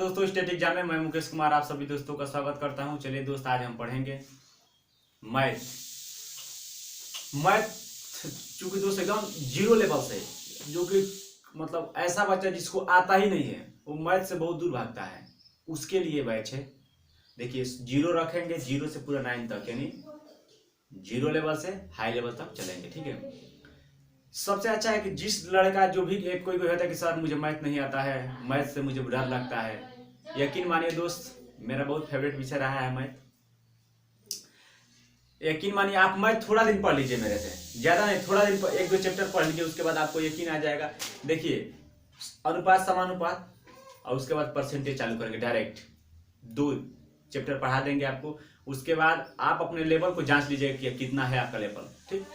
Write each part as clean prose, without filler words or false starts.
दोस्तों, static exam में मैं मुकेश कुमार आप सभी दोस्तों का स्वागत करता हूं। चलिए दोस्त, आज हम पढ़ेंगे मैथ। मैथ चूंकि दोस्त एकदम जीरो लेवल से, जो कि मतलब ऐसा बच्चा जिसको आता ही नहीं है वो मैथ से बहुत दूर भागता है, उसके लिए बैच है। देखिए, जीरो रखेंगे, जीरो से पूरा 9 तक, यानी जीरो लेवल से हाई लेवल तक चलेंगे। ठीक है, सबसे अच्छा है कि जिस लड़का जो भी एक कोई होता है कि सर मुझे मैथ नहीं आता है, मैथ से मुझे डर लगता है, यकीन मानिए दोस्त, मेरा बहुत फेवरेट विषय रहा है मैथ। यकीन मानिए, आप मैथ थोड़ा दिन पढ़ लीजिए, मेरे से ज्यादा नहीं, थोड़ा दिन एक दो चैप्टर पढ़ लीजिए, उसके बाद आपको यकीन आ जाएगा। देखिए, अनुपात समानुपात और उसके बाद परसेंटेज चालू करेंगे डायरेक्ट, 2 चैप्टर पढ़ा देंगे आपको। उसके बाद आप अपने लेवल को जांच लीजिए कि कितना है आपका लेवल। ठीक,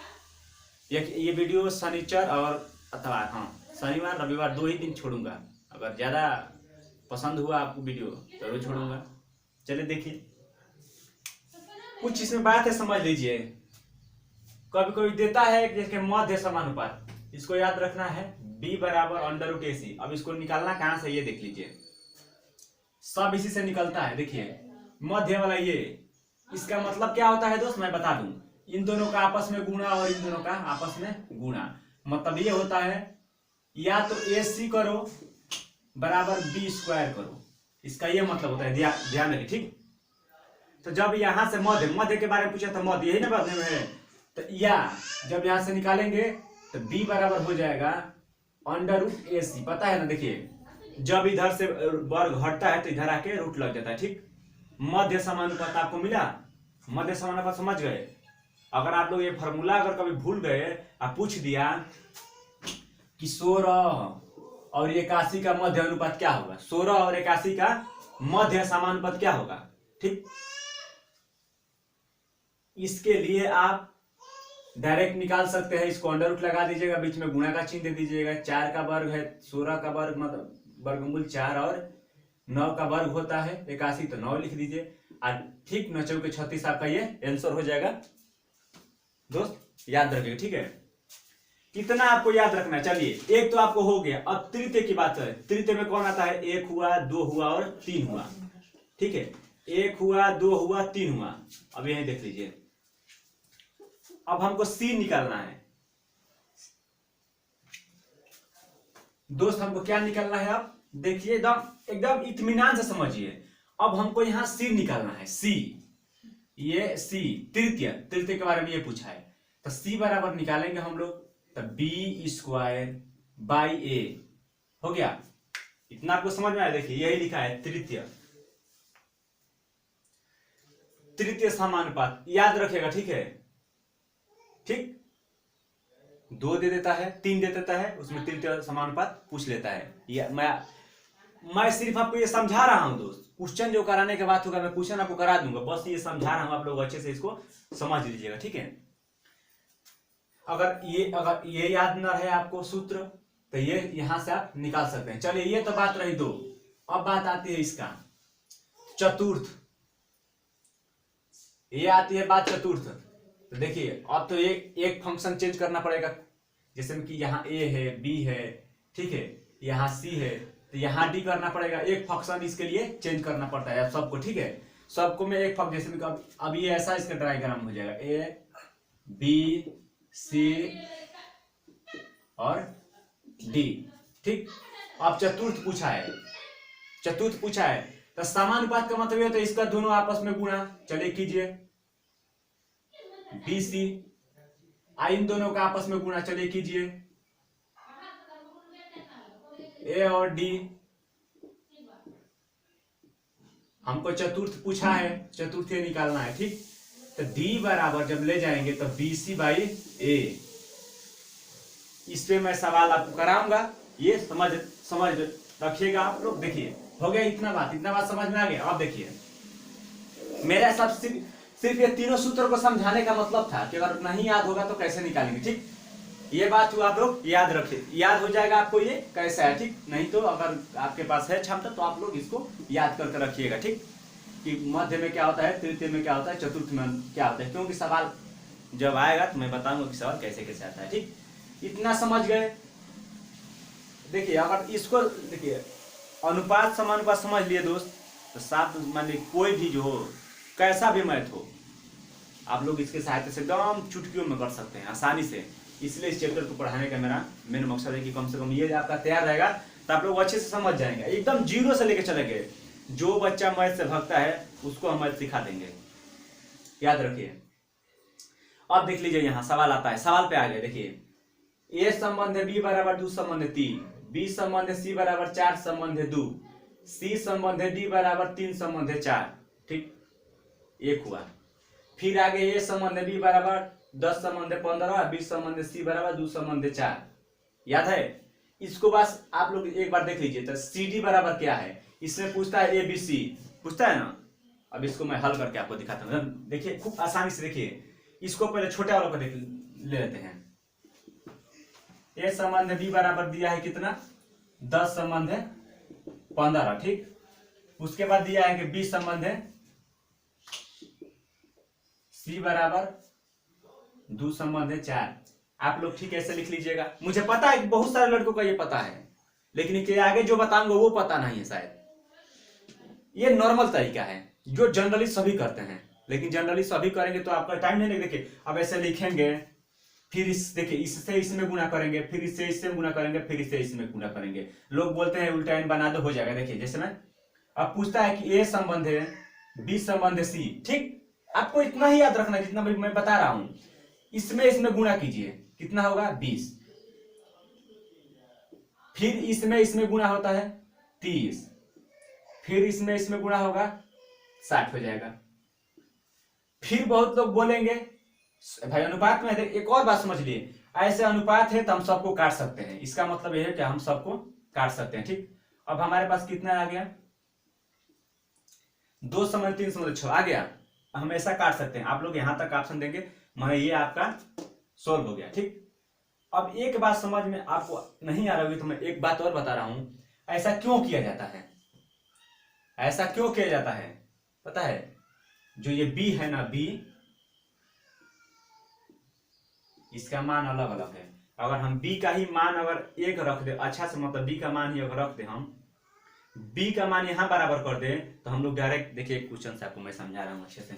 ये वीडियो शनिचर और अथवा शनिवार रविवार 2 ही दिन छोड़ूंगा। अगर ज़्यादा पसंद हुआ आपको वीडियो तो जरूर छोड़ूंगा। चलिए देखिए, कुछ इसमें बात है, समझ लीजिए। कभी कभी देता है जैसे मध्य समानुपात, इसको याद रखना है, b बराबर √AC। अब इसको निकालना कहाँ से, ये देख लीजिए, सब इसी से निकलता है। देखिए, मध्य वाला ये, इसका मतलब क्या होता है दोस्त, मैं बता दूं। इन दोनों का आपस में गुणा और इन दोनों का आपस में गुणा, मतलब ये होता है या तो AC करो बराबर B² करो, इसका ये मतलब होता है। ध्यान रखिए। ठीक, तो जब यहां से मध्य के बारे में पूछा था, मध्य यही ना बात में है, तो या जब यहां से निकालेंगे तो B बराबर हो जाएगा √AC, पता है ना। देखिए, जब इधर से वर्ग हटता है तो इधर आके रूट लग जाता है। ठीक, मध्य समानुपात आपको मिला, मध्य समानुपात समझ गए। अगर आप लोग ये फॉर्मूला अगर कभी भूल गए, आप पूछ दिया कि 16 और 81 का मध्य अनुपात क्या होगा, 16 और 81 का मध्य समानुपात क्या होगा। ठीक, इसके लिए आप डायरेक्ट निकाल सकते हैं। इसको अंडर रूट लगा दीजिएगा, बीच में गुणा का चिन्ह दे दीजिएगा। 4 का वर्ग है 16 का वर्ग, मतलब वर्गमूल 4, और 9 का वर्ग होता है 81, तो 9 लिख दीजिए। और ठीक, 9 चौके 36 आपका ये आंसर हो जाएगा। दोस्त याद रखिए। ठीक है, कितना आपको याद रखना है। चलिए, एक तो आपको हो गया। अब तृतीय की बात है। तृतीय में कौन आता है, 1 हुआ, 2 हुआ और 3 हुआ। ठीक है, 1 हुआ, 2 हुआ, 3 हुआ। अब यही देख लीजिए, अब हमको C निकालना है दोस्त। हमको क्या निकालना है, अब देखिए, एकदम इत्मीनान से समझिए। अब हमको यहां C निकालना है, C, ये C तृतीय के बारे में ये पूछा है, तो C बराबर निकालेंगे हम लोग, तो B² बाई A हो गया। इतना आपको समझ में आया। देखिए, यही लिखा है तृतीय समानुपात, याद रखिएगा। ठीक है, ठीक, 2 दे देता है, 3 दे देता है, उसमें तृतीय समानुपात पूछ लेता है। ये मैं सिर्फ आपको ये समझा रहा हूं दोस्त। क्वेश्चन जो कराने के बाद होगा, मैं क्वेश्चन आपको करा दूंगा, बस ये समझा रहा हूं, आप लोग अच्छे से इसको समझ लीजिएगा। ठीक है, अगर ये याद न रहे आपको सूत्र, तो ये यहां से आप निकाल सकते हैं। चलिए, ये तो बात रही 2। अब बात आती है इसका चतुर्थ, ये आती है बात चतुर्थ। तो देखिए, अब तो एक फंक्शन चेंज करना पड़ेगा, जैसे कि यहाँ A है, B है, ठीक है, यहाँ C है, तो यहाँ D करना पड़ेगा। एक फंक्शन इसके लिए चेंज करना पड़ता है सबको। ठीक है, सबको में एक फंक्शन, जैसे अब ये ऐसा इसका डायग्राम हो जाएगा, A B C और D। ठीक, अब चतुर्थ पूछा है, तो समानुपात का मतलब ये होता है इसका दोनों आपस में गुणा। चलिए कीजिए, BC, इन दोनों का आपस में गुणा, चलिए कीजिए, A और D। हमको चतुर्थ पूछा है, चतुर्थ निकालना है। ठीक, तो D बराबर जब ले जाएंगे तो BC बाई A। इस पे मैं सवाल आपको कराऊंगा, ये समझ रखिएगा आप लोग। देखिए, हो गया इतना बात समझ में आ गया। अब देखिए, मेरा सब सिर्फ ये तीनों सूत्र को समझाने का मतलब था कि अगर नहीं याद होगा तो कैसे निकालेंगे। ठीक, ये बात हुआ, आप लोग याद रखिए, याद हो जाएगा आपको ये कैसा है। ठीक, नहीं तो अगर आपके पास है क्षमता तो आप लोग इसको याद करके रखिएगा। ठीक, कि मध्य में क्या होता है, तृतीय में क्या होता है, चतुर्थ में क्या होता है, क्योंकि सवाल जब आएगा तो मैं बताऊंगा कि सवाल कैसे कैसे आता है। ठीक, इतना समझ गए। देखिए, अगर इसको देखिए, अनुपात समानुपात समझ लिए दोस्त, तो साथ मान लीजिए कोई भी जो हो, कैसा भी मैथ हो, आप लोग इसके सहायता से एकदम चुटकियों में कर सकते हैं आसानी से। इसलिए इस चैप्टर को पढ़ाने का मेरा मेन मकसद है कि कम से कम ये आपका तैयार रहेगा, तो आप लोग अच्छे से समझ जाएंगे, एकदम जीरो से लेके चलेंगे। जो बच्चा मैथ से भागता है उसको हम मैथ सिखा देंगे, याद रखिए। अब देख लीजिए यहाँ सवाल आता है, सवाल पे आ गए। देखिए ए संबंध है बी बराबर 2 संबंध है 3, बी संबंध है सी बराबर 4 संबंध है 2, सी संबंध है डी बराबर 3 संबंध है 4। ठीक, एक हुआ। फिर आगे ए संबंध है बी बराबर 10 संबंध है 15, बी संबंध है सी बराबर 2 संबंध है 4। याद है? इसको बस आप लोग एक बार देख लीजिए। तो सी डी बराबर क्या है, इसमें पूछता है ए बी सी, पूछता है ना। अब इसको मैं हल करके आपको दिखाता हूँ, देखिए खूब आसानी से। देखिए इसको पहले छोटे वालों को देख ले लेते हैं। ए संबंध बी बराबर दिया है कितना, 10 संबंध है 15। ठीक, उसके बाद दिया है कि बी संबंध है सी बराबर 2 संबंध है 4। आप लोग ठीक ऐसे लिख लीजिएगा। मुझे पता है कि बहुत सारे लड़कों को ये पता है, लेकिन इसके आगे जो बताऊंगा वो पता नहीं है शायद। ये नॉर्मल तरीका है जो जनरली सभी करते हैं, लेकिन जनरली सभी करेंगे तो आपका टाइम नहीं लगेगा। देखिए अब ऐसे लिखेंगे, फिर इस देखिए इससे इसमें गुना करेंगे, फिर इससे इससे गुना करेंगे, फिर इससे इसमें गुना करेंगे। लोग बोलते हैं उल्टा एन बना दो, हो जाएगा। देखिए जैसे मैं अब पूछता है कि ए संबंध है बी संबंध है सी। ठीक, आपको इतना ही याद रखना जितना मैं बता रहा हूं। इसमें गुणा कीजिए, कितना होगा 20। फिर इसमें गुणा होता है 30, फिर इसमें गुणा होगा 60 हो जाएगा। फिर बहुत लोग बोलेंगे भाई अनुपात में है। एक और बात समझ लिए, ऐसे अनुपात है तो हम सबको काट सकते हैं। इसका मतलब यह है कि हम सबको काट सकते हैं। ठीक, अब हमारे पास कितना आ गया, 2 संबंध 3 संबंध 6 आ गया। हमेशा काट सकते हैं। आप लोग यहां तक ऑप्शन देंगे, मैं ये आपका सोल्व हो गया। ठीक, अब एक बात समझ में आपको नहीं आ रही होगी तो मैं एक बात और बता रहा हूं। ऐसा क्यों किया जाता है, ऐसा क्यों किया जाता है पता है? जो ये बी है ना, बी, इसका मान अलग अलग है। अगर हम b का ही मान अगर 1 रख दे, अच्छा से मतलब b का मान ही अगर रख दे, हम b का मान यहां बराबर कर दे, तो हम लोग डायरेक्ट, देखिए क्वेश्चन से आपको मैं समझा रहा हूं अच्छे से।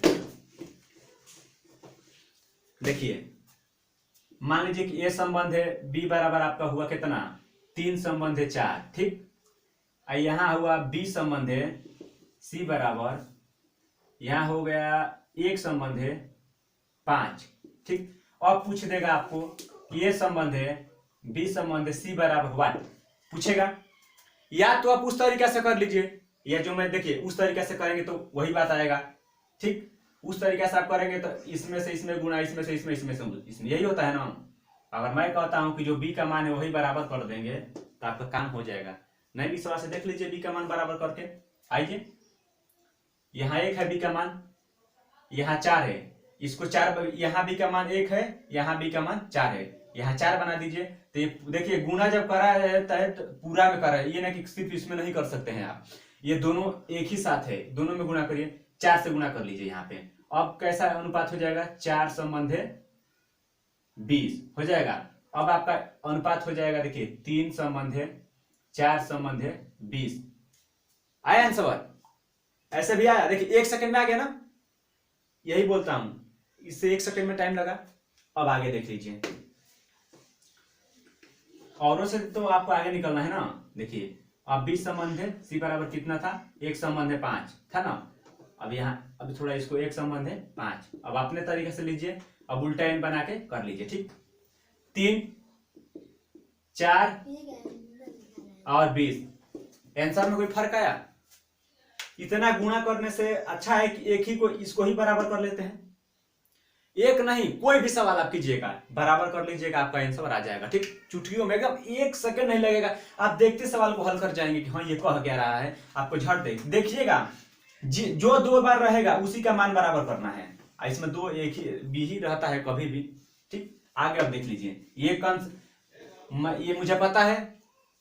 देखिए मान लीजिए कि a संबंध है b बराबर आपका हुआ कितना, 3 संबंध है 4। ठीक, यहां हुआ b संबंध है c बराबर, यहां हो गया 1 संबंध है 5। ठीक, अब पूछ देगा आपको कि ये संबंध है बी संबंध है सी बराबर व्हाट, पूछेगा। या तो आप उस तरीके से कर लीजिए, या जो मैं देखिए उस तरीके से करेंगे तो वही बात आएगा। ठीक, उस तरीके से आप करेंगे तो इसमें से इसमें गुणा, इसमें से इसमें, यही होता है ना। अगर मैं कहता हूं कि जो बी का मान है वही बराबर कर देंगे तो आपका काम हो जाएगा। नहीं विश्वास से देख लीजिए बी का मान बराबर करके। आइए, यहाँ 1 है बी का मान, यहाँ 4 है, इसको 4, यहाँ बी का मान 1 है, यहाँ बी का मान 4 है, यहाँ 4 बना दीजिए। तो ये देखिए गुना जब करा जाता है तो पूरा में करा है, ये ना कि सिर्फ इसमें नहीं कर सकते हैं आप। ये दोनों एक ही साथ है, दोनों में गुना करिए, 4 से गुना कर लीजिए यहाँ पे। अब कैसा अनुपात हो जाएगा, 4 संबंध है 20 हो जाएगा। अब आपका अनुपात हो जाएगा, देखिए 3 संबंध है 4 संबंध है 20। आया आंसर? ऐसे भी आया, देखिए 1 सेकंड में आ गया ना। यही बोलता हूं, इससे 1 सेकंड में टाइम लगा। अब आगे देख लीजिए, औरों से तो आपको आगे निकलना है ना। देखिए अब 20 संबंध है सी बराबर कितना था, 1 संबंध है 5 था ना। अब यहाँ अब थोड़ा इसको 1 संबंध है 5, अब अपने तरीके से लीजिए, अब उल्टा एन बना के कर लीजिए। ठीक, 3 4 और 20, आंसर में कोई फर्क आया? इतना गुणा करने से अच्छा है कि एक ही को इसको ही बराबर कर लेते हैं। एक नहीं, कोई भी सवाल आप कीजिएगा बराबर कर लीजिएगा, आपका आंसर आ जाएगा। ठीक, चुटकियों में एकदम 1 सेकंड नहीं लगेगा, आप देखते सवाल को हल कर जाएंगे कि हाँ ये कह क्या रहा है। आपको झट देखिएगा, जो 2 बार रहेगा उसी का मान बराबर करना है। इसमें 2 एक ही बी ही रहता है कभी भी। ठीक, आगे अब देख लीजिए, ये मुझे पता है,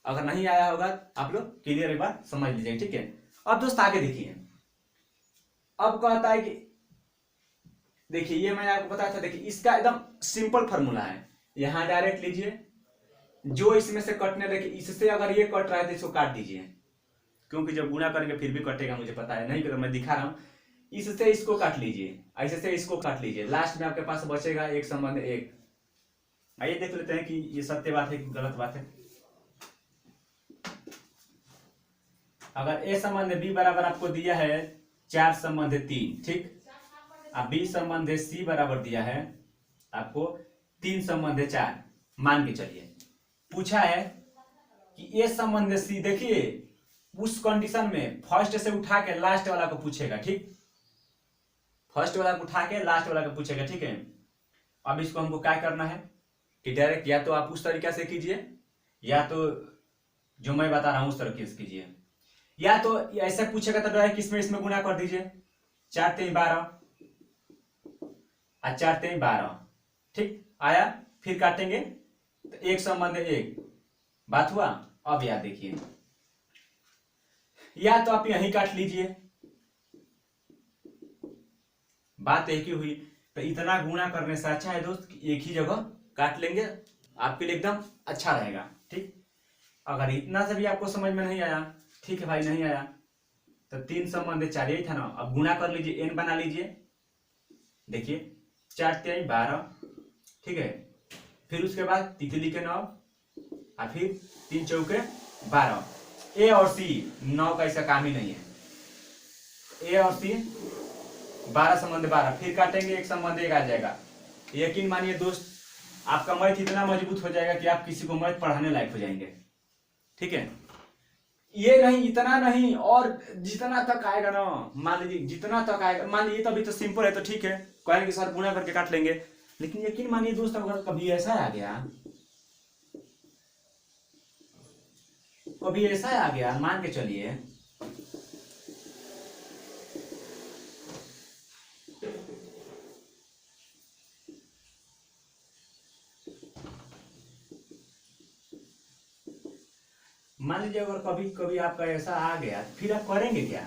अगर नहीं आया होगा आप लोग क्लियर एक बार समझ लीजिएगा। ठीक है, अब दोस्त आगे देखिए, अब कहता है कि देखिए ये मैंने आपको बताया था। देखिए इसका एकदम सिंपल फॉर्मूला है, यहां डायरेक्ट लीजिए, जो इसमें से कटने, देखिए इससे अगर ये कट रहा है तो इसको काट दीजिए, क्योंकि जब गुणा करेंगे फिर भी कटेगा, मुझे पता है, नहीं तो मैं दिखा रहा हूँ। इससे इसको काट लीजिए, ऐसे से इसको काट लीजिए, लास्ट में आपके पास बचेगा एक संबंध एक। आइए देख लेते हैं कि ये सत्य बात है कि गलत बात है। अगर ए संबंध बी बराबर आपको दिया है 4 संबंध 3, ठीक, अब बी संबंध सी बराबर दिया है आपको 3 संबंध 4, मान के चलिए। पूछा है कि ए संबंध सी, देखिए उस कंडीशन में फर्स्ट से उठा के लास्ट वाला को पूछेगा, ठीक, फर्स्ट वाला को उठा के लास्ट वाला को पूछेगा, ठीक है। अब इसको हमको क्या करना है कि डायरेक्ट या तो आप उस तरीका से कीजिए, या तो जो मैं बता रहा हूं उस तरीके से कीजिए, या तो ऐसे पूछेगा तो डायरेक्ट इसमें गुणा कर दीजिए, 4 3 12 और 4 3 12, ठीक आया, फिर काटेंगे तो एक संबंध एक, बात हुआ। अब याद देखिए, या तो आप यहीं काट लीजिए, बात एक ही हुई। तो इतना गुणा करने से अच्छा है दोस्त कि एक ही जगह काट लेंगे, आपके लिए एकदम अच्छा रहेगा, ठीक। अगर इतना से भी आपको समझ में नहीं आया, ठीक है भाई, नहीं आया तो 3 संबंध 4 यही था ना, अब गुणा कर लीजिए, n बना लीजिए, देखिए 4 3 12, ठीक है। फिर उसके बाद तितली के 9 और फिर 3 चौके 12। ए और सी 9 का इसका काम ही नहीं है, ए और सी 12 संबंध 12, फिर काटेंगे एक संबंध एक आ जाएगा। यकीन मानिए दोस्त, आपका मैथ इतना मजबूत हो जाएगा कि आप किसी को मैथ पढ़ाने लायक हो जाएंगे, ठीक है। ये नहीं, इतना नहीं, और जितना तक आएगा ना, मान लीजिए जितना तक आएगा, मान लीजिए तो अभी तो सिंपल है तो ठीक है, कॉइन के साथ गुणा करके काट लेंगे। लेकिन यकीन मानिए दोस्त, अगर कभी ऐसा आ गया, कभी ऐसा आ गया, मान के चलिए मान लीजिए अगर कभी कभी आपका ऐसा आ गया, फिर आप करेंगे क्या?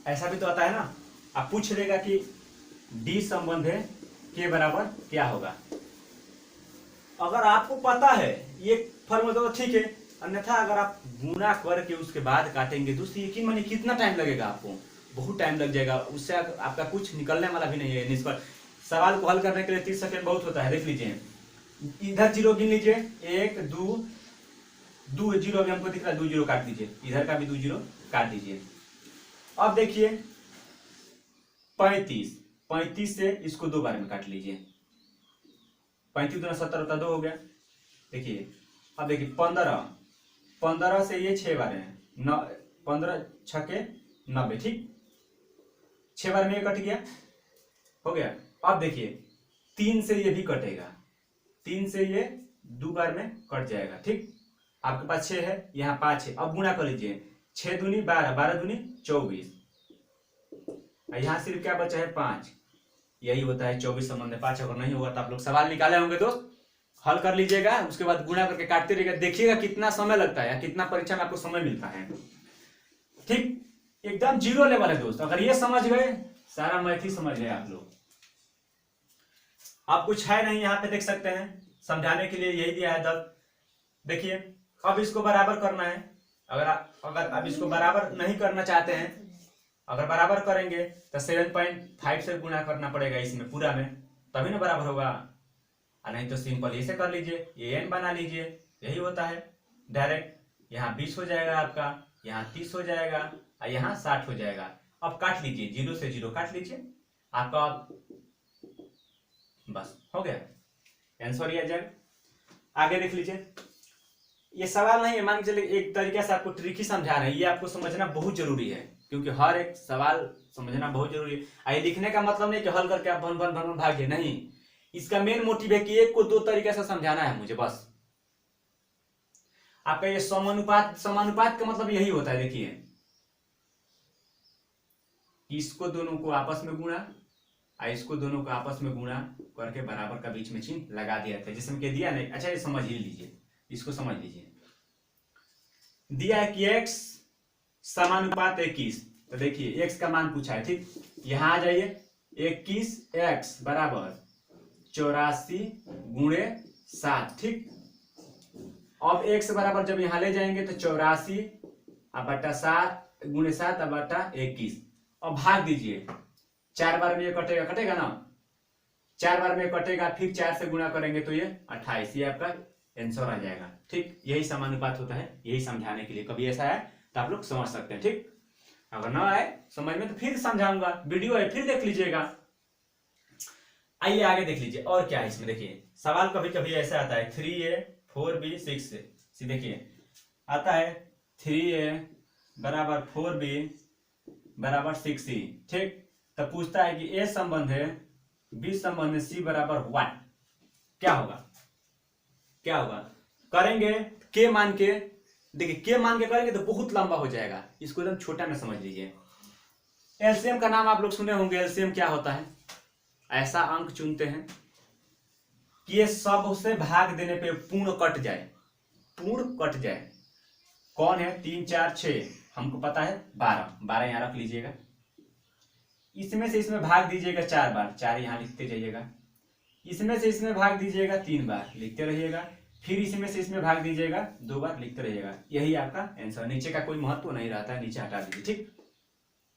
ऐसा भी तो आता है ना, आप पूछ लेगा कि डी संबंध है के बराबर क्या होगा। अगर आपको पता है ये फॉर्मूला तो ठीक है, अन्यथा अगर आप गुणा करके उसके बाद काटेंगे दोस्तों, यकीन मानिए कितना टाइम लगेगा आपको, बहुत टाइम लग जाएगा, उससे आपका कुछ निकलने वाला भी नहीं है निष्फल। सवाल को हल करने के लिए 30 सेकंड बहुत होता है, देख लीजिए, इधर जीरो गिन लीजिए, 1 2 जीरो अभी हमको दिख रहा है, 2 जीरो काट लीजिए, इधर का भी 2 जीरो काट दीजिए। अब देखिए 35 से इसको 2 बार में काट लीजिए, 35 दूना 70 होता, 2 हो गया। देखिए अब देखिए 15 से ये 6 बार है, 15 छके 90, ठीक, 6 बार में ये कट गया, हो गया। अब देखिए 3 से ये भी कटेगा, 3 से ये 2 बार में कट जाएगा, ठीक, आपके पास 6 है, यहाँ 5 है। अब गुणा कर लीजिए, 6 दूनी 12, 12 दूनी 24, यहाँ सिर्फ क्या बचा है 5, यही होता है 24 संबंध 5। अगर नहीं होगा तो आप लोग सवाल निकाले होंगे दोस्त, हल कर लीजिएगा, उसके बाद गुणा करके काटते रहिएगा, देखिएगा कितना समय लगता है, कितना परीक्षा में आपको समय मिलता है, ठीक, एकदम जीरो लेवल है दोस्त। अगर ये समझ गए, सारा मैथ ही समझ गए आप लोग। आप कुछ है नहीं, यहाँ पे देख सकते हैं, समझाने के लिए यही दिया है 10। देखिए अब इसको बराबर करना है, अगर आप इसको बराबर नहीं करना चाहते हैं, अगर बराबर करेंगे तो 7.5 से गुणा करना पड़ेगा इसमें पूरा में, तभी ना बराबर होगा, और नहीं तो सिंपल ऐसे कर लीजिए, ये n बना लीजिए, यही होता है डायरेक्ट। यहाँ 20 हो जाएगा आपका, यहाँ 30 हो जाएगा और यहाँ 60 हो जाएगा। अब काट लीजिए, 0 से 0 काट लीजिए, आपका बस हो गया, आंसर ये आ जाएगा। आगे देख लीजिए, ये सवाल नहीं है, मान के चलिए एक तरीके से आपको ट्रिक ही समझा रहे हैं, ये आपको समझना बहुत जरूरी है, क्योंकि हर एक सवाल समझना बहुत जरूरी है। ये लिखने का मतलब नहीं कि हल करके आप भन भन भन भागे, नहीं, इसका मेन मोटिव है कि एक को 2 तरीके से समझाना है मुझे, बस। आपका ये समानुपात का मतलब यही होता है, देखिए इसको दोनों को आपस में गुणा और इसको दोनों को आपस में गुणा करके बराबर का बीच में चिन्ह लगा दिया था, जिसमें कह दिया नहीं। अच्छा ये समझ ही लीजिए, इसको समझ लीजिए, दिया है कि x समानुपात 21, तो देखिए x का मान पूछा है, ठीक, यहां आ जाइए, 21x बराबर 84 × 7, ठीक। अब x बराबर जब यहाँ ले जाएंगे तो 84/7 × 7 अब भाग दीजिए, 4 बार में ये कटेगा, कटेगा ना, 4 बार में कटेगा, फिर 4 से गुणा करेंगे तो ये 28, ये आपका आंसर आ जाएगा, ठीक। यही समानुपात होता है, यही समझाने के लिए, कभी ऐसा है तो आप लोग समझ सकते हैं, ठीक। अगर ना आए समझ में तो फिर समझाऊंगा, वीडियो है फिर देख लीजिएगा। आइए आगे देख लीजिए और क्या है इसमें। देखिए सवाल कभी कभी ऐसा आता है 3a 4b 6a, देखिए आता है 3a बराबर 4b बराबर 6c, ठीक। तो पूछता है कि a संबंध है b संबंध है c बराबर 1, क्या होगा, क्या होगा। करेंगे के मान के, देखिए के मान के करेंगे तो बहुत लंबा हो जाएगा, इसको एकदम छोटा में समझ लीजिए। एलसीएम का नाम आप लोग सुने होंगे, एलसीएम क्या होता है, ऐसा अंक चुनते हैं कि ये सब से भाग देने पे पूर्ण कट जाए, पूर्ण कट जाए। कौन है, 3 4 6, हमको पता है 12 यहाँ रख लीजिएगा। इसमें से इसमें भाग दीजिएगा 4 बार, 4 यहाँ लिखते जाइएगा। इसमें से इसमें भाग दीजिएगा 3 बार, लिखते रहिएगा। फिर इसमें से इसमें भाग दीजिएगा 2 बार, लिखते रहिएगा। यही आपका आंसर। नीचे का कोई महत्व नहीं रहता है, नीचे हटा दीजिए, ठीक।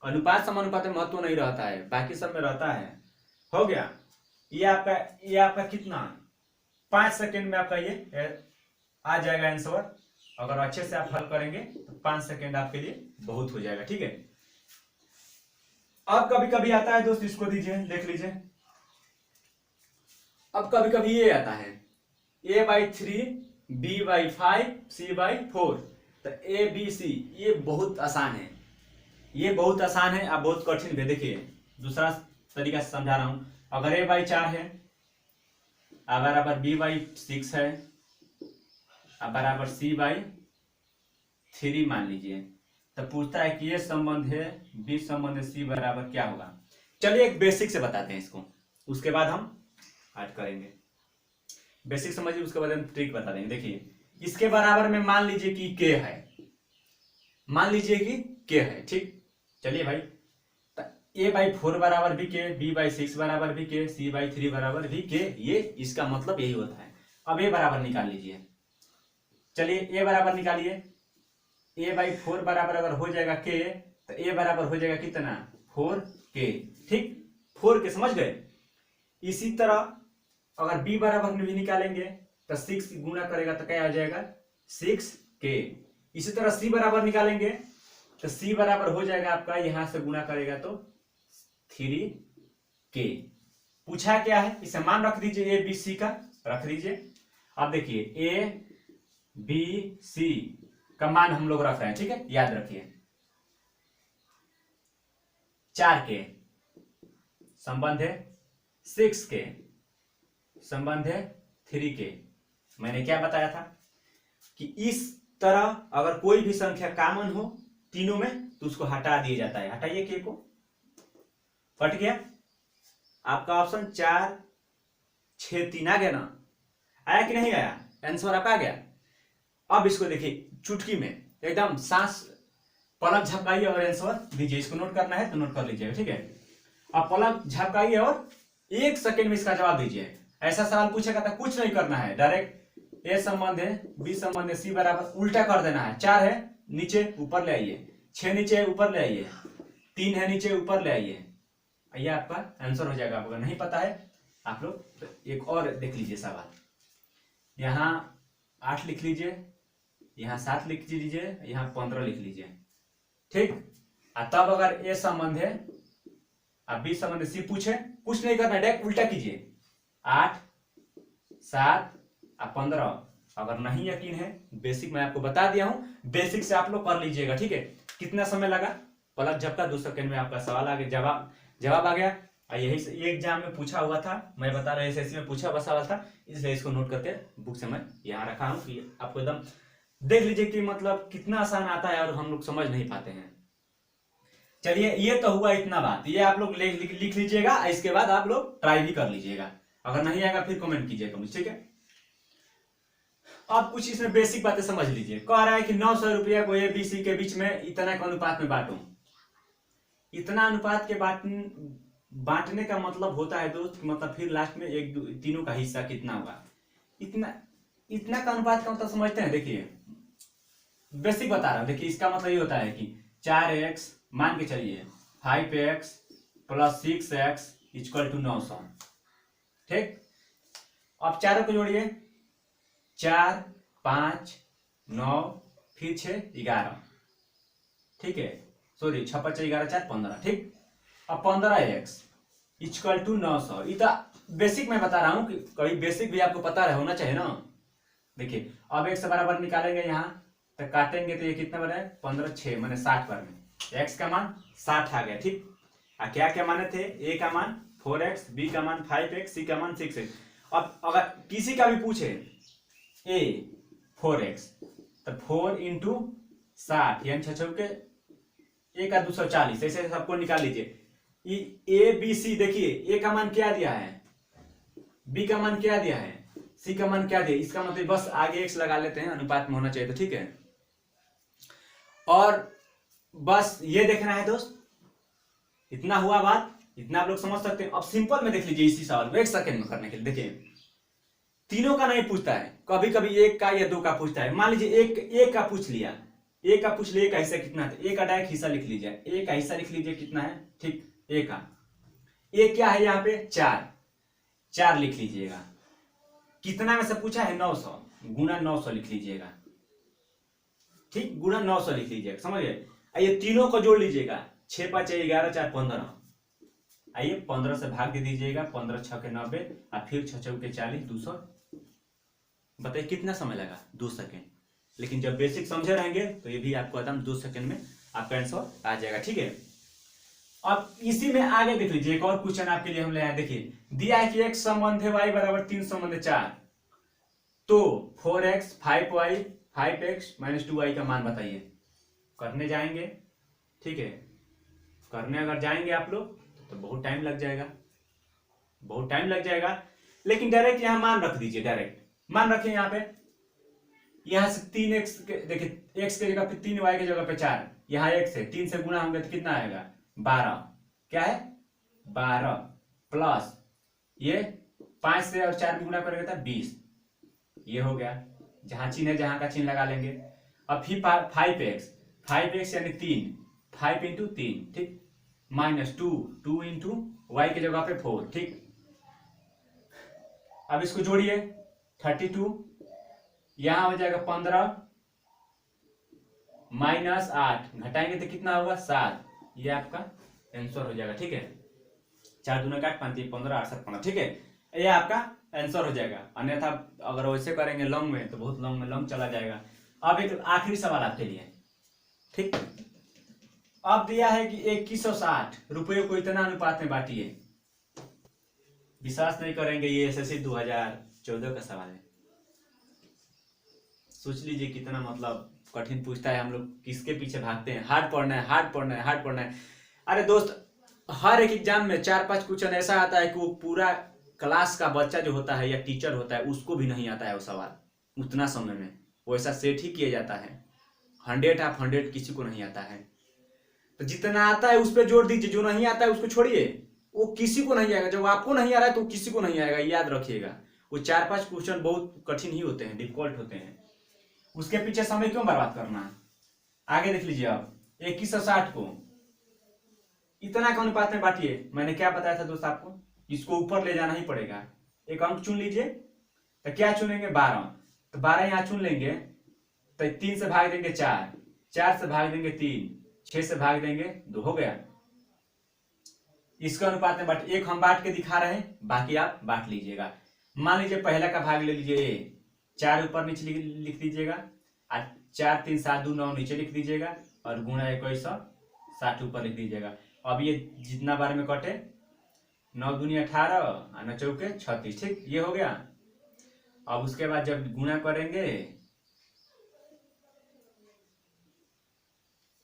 अनुपात समानुपात में महत्व नहीं रहता है, बाकी सब में रहता है। हो गया, ये आपका कितना, 5 सेकेंड में आपका ये आ जाएगा आंसर। अगर अच्छे से आप हल करेंगे तो 5 सेकेंड आपके लिए बहुत हो जाएगा, ठीक है। अब कभी कभी आता है दोस्त, इसको दीजिए, देख लीजिए। अब कभी कभी ये आता है a/3 b/5 c/4, तो ABC, ये बहुत आसान है, ये बहुत आसान है, अब बहुत कठिन है। देखिए दूसरा तरीका से समझा रहा हूं। अगर a/4 है, a बराबर b/6 है, a बराबर c/3 मान लीजिए, तो पूछता है कि ये संबंध है b संबंध है c बराबर क्या होगा। चलिए एक बेसिक से बताते हैं इसको, उसके बाद हम ऐड करेंगे। बेसिक समझिए, उसके बाद हम ट्रिक बता देंगे। देखिए इसके बराबर में मान लीजिए कि k है, मान लीजिए कि k है, ठीक। चलिए भाई, a/4 बराबर भी k, b/6 बराबर भी k, c/3 बराबर भी k, ये इसका मतलब यही होता है। अब a बराबर निकाल लीजिए। चलिए a बराबर निकालिए। a/4 बराबर अगर हो जाएगा k, तो a बराबर हो जाएगा कितना, 4k, ठीक। 4k समझ गए। इसी तरह अगर b बराबर में भी निकालेंगे तो 6 गुणा करेगा तो क्या आ जाएगा, 6k। इसी तरह c बराबर निकालेंगे तो c बराबर हो जाएगा आपका, यहां से गुणा करेगा तो 3k। पूछा क्या है, इसे मान रख दीजिए, a b c का रख दीजिए। अब देखिए a b c का मान हम लोग रख रहे हैं, ठीक है, याद रखिए। 4k संबंध है 6k संबंध है 3k। मैंने क्या बताया था कि इस तरह अगर कोई भी संख्या कॉमन हो तीनों में तो उसको हटा दिया जाता है। हटाइए k को, कट गया आपका ऑप्शन 4 6 3 आ गया ना, आया कि नहीं आया, आंसर आपका आ गया। अब इसको देखिए चुटकी में एकदम सांस पलक झपकाइए और आंसर दीजिए। इसको नोट करना है तो नोट कर लीजिएगा, ठीक है। अब पलक झपकाइए और 1 सेकंड में इसका जवाब दीजिए। ऐसा सवाल पूछेगा तो कुछ नहीं करना है, डायरेक्ट a संबंध है b संबंध है c बराबर उल्टा कर देना है। 4 है नीचे ऊपर ले आइए, 6 नीचे है ऊपर ले आइए, 3 है नीचे ऊपर ले आइए, ये आपका आंसर हो जाएगा। आपको नहीं पता है आप लोग तो एक और देख लीजिए सवाल। यहाँ 8 लिख लीजिए, यहाँ 7 लिख लीजिए, यहाँ 15 लिख लीजिए, ठीक। तब अगर a संबंध है अब b संबंध c पूछे, कुछ नहीं करना, डायरेक्ट उल्टा कीजिए। 8 7 और 15। अगर नहीं यकीन है, बेसिक मैं आपको बता दिया हूं, बेसिक से आप लोग कर लीजिएगा, ठीक है। कितना समय लगा, पलक झपका 2 सेकंड में आपका सवाल आ गया, जवाब आ गया। यही ये एग्जाम में पूछा हुआ था, मैं बता रहा हूँ एसएससी में पूछा हुआ सवाल था, इसलिए इसको नोट करके बुक से मैं यहाँ रखा हूँ कि आपको एकदम देख लीजिए कि मतलब कितना आसान आता है और हम लोग समझ नहीं पाते हैं। चलिए ये तो हुआ इतना बात, ये आप लोग लिख लीजिएगा। इसके बाद आप लोग ट्राई भी कर लीजिएगा, अगर नहीं आएगा फिर कमेंट कीजिएगा मुझे, ठीक है। अब कुछ इसमें बेसिक बातें समझ लीजिए। कह रहा है कि 900 रुपया को ए बी सी के बीच में इतना के अनुपात में बांटो। इतना अनुपात के बांटने का मतलब होता है दोस्त, मतलब फिर लास्ट में एक तीनों का हिस्सा कितना होगा, इतना इतना का अनुपात का मतलब समझते हैं। देखिए बेसिक बता रहा हूं, देखिए इसका मतलब ये होता है कि 4x मान के चलिए 5x plus 6x equal to 900। ठीक, अब चारों को जोड़िए, 4 5 9 फिर 6 11। ठीक है, सॉरी 6 5 11 4 15। ठीक, अब 15x इक्वल टू 900। इतना बेसिक मैं बता रहा हूं कि कभी बेसिक भी आपको पता रहे होना चाहिए ना। देखिए अब x बराबर निकालेंगे यहाँ, तो काटेंगे तो ये कितना बना है 15 6 मैंने 60 पर में x का मान 60 आ गया। ठीक, क्या क्या माने थे, a का मान 4x, b का मान 5x, c का मान 6x। अब अगर किसी का भी पूछे a 4x तो 4 इंटू 60 यानी 6 के a का 240, ऐसे सबको निकाल लीजिए। ए बी सी, देखिए a का मान क्या दिया है, b का मान क्या दिया है, c का मान क्या दिया, इसका मतलब बस आगे x लगा लेते हैं, अनुपात में होना चाहिए तो। ठीक है, और बस ये देखना है दोस्त, इतना हुआ बात, इतना आप लोग समझ सकते हैं। अब सिंपल में देख लीजिए इसी सवाल को 1 सेकंड में करने के लिए। देखिए तीनों का नहीं पूछता है, कभी कभी 1 का या 2 का पूछता है। मान लीजिए एक का पूछ लिया, एक का पूछ लिया, एक का हिस्सा कितना है, एक का डायरेक्ट हिस्सा लिख लीजिए, एक का हिस्सा लिख लीजिए कितना है। ठीक, एक का एक क्या है यहाँ पे 4 लिख लीजिएगा। कितना में से पूछा है 900, गुना 900 लिख लीजिएगा। ठीक, गुना 900 लिख लीजिएगा, समझ गए। आइए तीनों को जोड़ लीजिएगा, 6 5 11 4 15। आइए 15 से भाग दे दीजिएगा, 15 6 के 90 और फिर 6 6 के 40 200। बताइए कितना समय लगा, 2 सेकंड। लेकिन जब बेसिक समझे रहेंगे तो ये भी आपको एकदम 2 सेकंड में आपका आंसर आ जाएगा। ठीक है, अब इसी में आगे देख लीजिए, एक और क्वेश्चन आपके लिए हम ले आए। देखिए दिया है कि x संबंध है y बराबर 3 संबंध है 4, तो 4x 5y 5x minus 2y का मान बताइए। करने जाएंगे, ठीक है, करने अगर जाएंगे आप लोग तो बहुत टाइम लग जाएगा, बहुत टाइम लग जाएगा। लेकिन डायरेक्ट यहां मान रख दीजिए, डायरेक्ट मान रखें यहाँ पे, यहां से 3x देखिए x की जगह पे 3y की जगह पे 4, यहाँ x है, 3 से गुना होंगे तो कितना आएगा 12। क्या है 12 प्लस ये 5 से और 4 भी गुना करेंगे तो 20। ये हो गया, जहां चिन्ह है जहां का चिन्ह लगा लेंगे। अब फिर 5x यानी 3, 5 इंटू 3। ठीक, माइनस 2 इंटू वाई की जगह पे 4। ठीक, अब इसको जोड़िए 32, यहां हो जाएगा 15 माइनस 8, घटाएंगे तो कितना होगा 7। ये आपका आंसर हो जाएगा। ठीक है, 4 दूना 8 5 15 8 7 15। ठीक है, ये आपका आंसर हो जाएगा। अन्यथा अगर वैसे करेंगे लॉन्ग में तो बहुत लॉन्ग में लॉन्ग चला जाएगा। अब एक आखिरी सवाल आपके लिए। ठीक, अब दिया है कि 2160 रुपये को इतना अनुपात में बांटिए। विश्वास नहीं करेंगे, ये एसएससी 2014 का सवाल है। सोच लीजिए कितना मतलब कठिन पूछता है। हम लोग किसके पीछे भागते हैं, हार्ड पढ़ना है, हार्ड पढ़ना है, हार्ड पढ़ना है। अरे दोस्त, हर एक एग्जाम में 4-5 क्वेश्चन ऐसा आता है कि वो पूरा क्लास का बच्चा जो होता है या टीचर होता है उसको भी नहीं आता है वो सवाल उतना समय में। वैसा सेट ही किया जाता है, 100 ऑफ 100 किसी को नहीं आता है। तो जितना आता है उस पर जोड़ दीजिए, जो नहीं आता है उसको छोड़िए, वो किसी को नहीं आएगा। जब आपको नहीं आ रहा है तो किसी को नहीं आएगा, याद रखिएगा। वो 4-5 क्वेश्चन बहुत कठिन ही होते हैं, डिफिकल्ट होते हैं, उसके पीछे समय क्यों बर्बाद करना है। आगे देख लीजिए, आप 2160 को इतना के अनुपात में बांटिए। मैंने क्या बताया था दोस्त आपको, इसको ऊपर ले जाना ही पड़ेगा। एक अंक चुन लीजिए, तो क्या चुनेंगे 12, तो 12 यहां चुन लेंगे, तो 3 से भाग देंगे 4, 4 से भाग देंगे 3, 6 से भाग देंगे 2, हो गया। इसका अनुपात में बांट, एक हम बांट के दिखा रहे हैं, बाकी आप बांट लीजिएगा। मान लीजिए पहला का भाग ले लीजिए ए, 4 ऊपर नीचे लिख दीजिएगा, 4 3 7 2 9 नीचे लिख दीजिएगा, और गुणा 2160 ऊपर लिख दीजिएगा। अब ये जितना बार में कटे, 9 दूनी 18 और 9 चौके 36। ठीक, ये हो गया। अब उसके बाद जब गुणा करेंगे,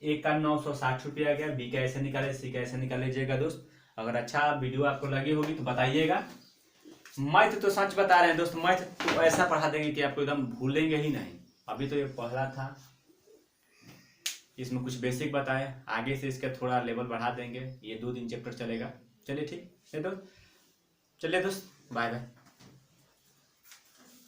ए का 960 रुपया आ गया, बी का ऐसे निकाले, सी का ऐसे निकाल लीजिएगा। दोस्त अगर अच्छा वीडियो आपको लगी होगी तो बताइएगा। मैथ तो सच बता रहे हैं दोस्त, मैथ तो ऐसा पढ़ा देंगे कि आपको एकदम भूलेंगे ही नहीं। अभी तो ये पहला था, इसमें कुछ बेसिक बताए, आगे से इसका थोड़ा लेवल बढ़ा देंगे। ये 2 दिन चैप्टर चलेगा, चलिए ठीक है दोस्त, चलिए दोस्त, बाय बाय।